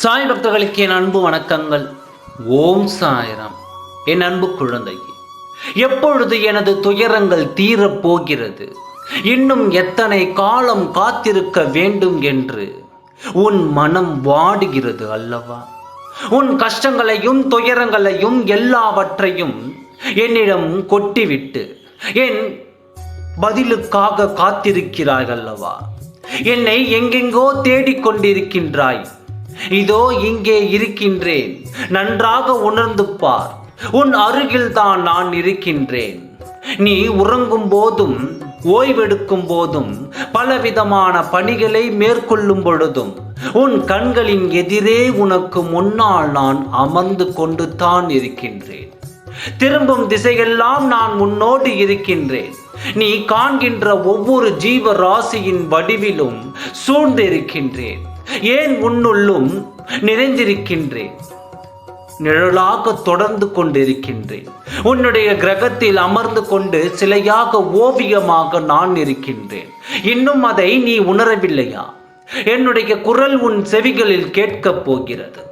சாய் பக்தர்களுக்கு என் அன்பு வணக்கங்கள். ஓம் சாய்ராம். என் அன்பு குழந்தையே, எப்பொழுது எனது துயரங்கள் தீரப் போகிறது, இன்னும் எத்தனை காலம் காத்திருக்க வேண்டும் என்று உன் மனம் வாடுகிறது அல்லவா? உன் கஷ்டங்களையும் துயரங்களையும் எல்லாவற்றையும் என்னிடம் கொட்டிவிட்டு என் பதிலுக்காக காத்திருக்கிறாய் அல்லவா? என்னை எங்கெங்கோ தேடிக்கொண்டிருக்கின்றாய். இதோ இங்கே இருக்கின்றேன், நன்றாக உணர்ந்து பார். உன் அருகில்தான் நான் இருக்கின்றேன். நீ உறங்கும் போதும் ஓய்வெடுக்கும் போதும் பலவிதமான பணிகளை மேற்கொள்ளும் பொழுதும் உன் கண்களின் எதிரே உனக்கு முன்னால் நான் அமர்ந்து கொண்டு தான் இருக்கின்றேன். திரும்பும் திசையெல்லாம் நான் உன்னோடு இருக்கின்றேன். நீ காண்கின்ற ஒவ்வொரு ஜீவ ராசியின் வடிவிலும் சூழ்ந்திருக்கின்றேன். ஏன் உன்னுள்ளும் நிறைந்திருக்கின்றேன். நிழலாக தொடர்ந்து கொண்டிருக்கின்றேன். உன்னுடைய கிரகத்தில் அமர்ந்து கொண்டு சிலையாக ஓவியமாக நான் இருக்கின்றேன். இன்னும் அதை நீ உணரவில்லையா? என்னுடைய குரல் உன் செவிகளில் கேட்கப் போகிறது.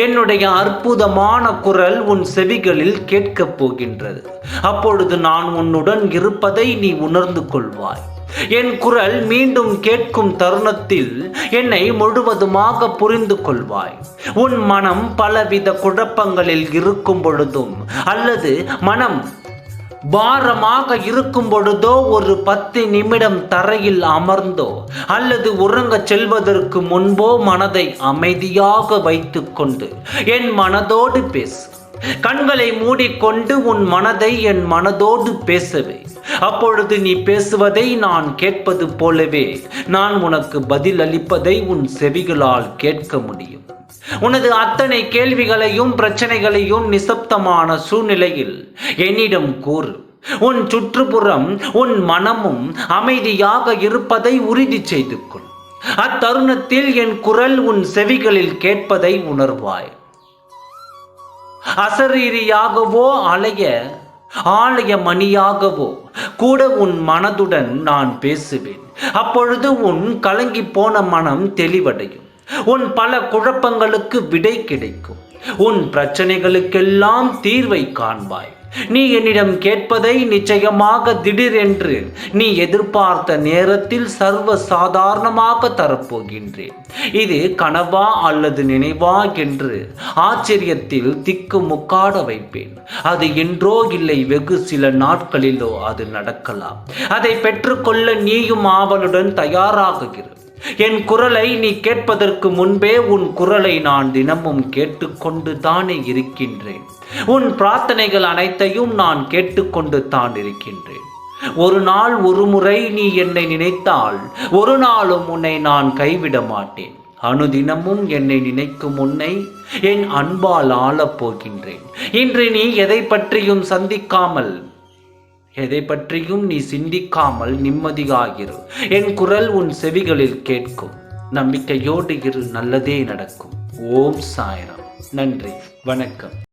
என்னுடைய அற்புதமான குரல் உன் செவிகளில் கேட்கப் போகின்றது. அப்பொழுது நான் உன்னுடன் இருப்பதை நீ உணர்ந்து கொள்வாய். என் குரல் மீண்டும் கேட்கும் தருணத்தில் என்னை முழுவதுமாக புரிந்து கொள்வாய். உன் மனம் பலவித குழப்பங்களில் இருக்கும் பொழுதும் அல்லது மனம் பாரமாக இருக்கும் பொழுதோ ஒரு 10 நிமிடம் தரையில் அமர்ந்தோ அல்லது உறங்கச் செல்வதற்கு முன்போ மனதை அமைதியாக வைத்துக்கொண்டு என் மனதோடு பேசு. கண்களை மூடிக்கொண்டு உன் மனதை என் மனதோடு பேசவே. அப்பொழுது நீ பேசுவதை நான் கேட்பது போலவே நான் உனக்கு பதில் அளிப்பதை உன் செவிகளால் கேட்க முடியும். உனது அத்தனை கேள்விகளையும் பிரச்சனைகளையும் நிசப்தமான சூழ்நிலையில் என்னிடம் கூறு. உன் சுற்றுப்புறம் உன் மனமும் அமைதியாக இருப்பதை உறுதி செய்து கொள். அத்தருணத்தில் என் குரல் உன் செவிகளில் கேட்பதை உணர்வாய். அசரீரியாகவோ ஆலய மணியாகவோ கூட உன் மனதுடன் நான் பேசுவேன். அப்பொழுது உன் கலங்கி போன மனம் தெளிவடையும். உன் பல குழப்பங்களுக்கு விடை கிடைக்கும். உன் பிரச்சனைகளுக்கெல்லாம் தீர்வை காண்பாய். நீ என்னிடம் கேட்பதை நிச்சயமாக திடீரென்று நீ எதிர்பார்த்த நேரத்தில் சர்வ சாதாரணமாக தரப்போகின்றேன். இது கனவா அல்லது நினைவா என்று ஆச்சரியத்தில் திக்கு முக்காட வைப்பேன். அது என்றோ இல்லை, வெகு சில நாட்களிலோ அது நடக்கலாம். அதை பெற்றுக்கொள்ள நீயும் ஆவலுடன் தயாராகுகிறது. என் குரலை நீ கேட்பதற்கு முன்பே உன் குரலை நான் தினமும் கேட்டுக்கொண்டு தானே இருக்கின்றேன். உன் பிரார்த்தனைகள் அனைத்தையும் நான் கேட்டுக்கொண்டு தான் இருக்கின்றேன். ஒரு நாள் ஒரு முறை நீ என்னை நினைத்தால் ஒரு நாளும் உன்னை நான் கைவிட மாட்டேன். அனுதினமும் என்னை நினைக்கும் உன்னை என் அன்பால் ஆளப் போகின்றேன். இன்று நீ எதை பற்றியும் நீ சிந்திக்காமல் நிம்மதியாகிரு. என் குரல் உன் செவிகளில் கேட்கும். நம்பிக்கையோடு இரு, நல்லதே நடக்கும். ஓம் சாய்ராம். நன்றி, வணக்கம்.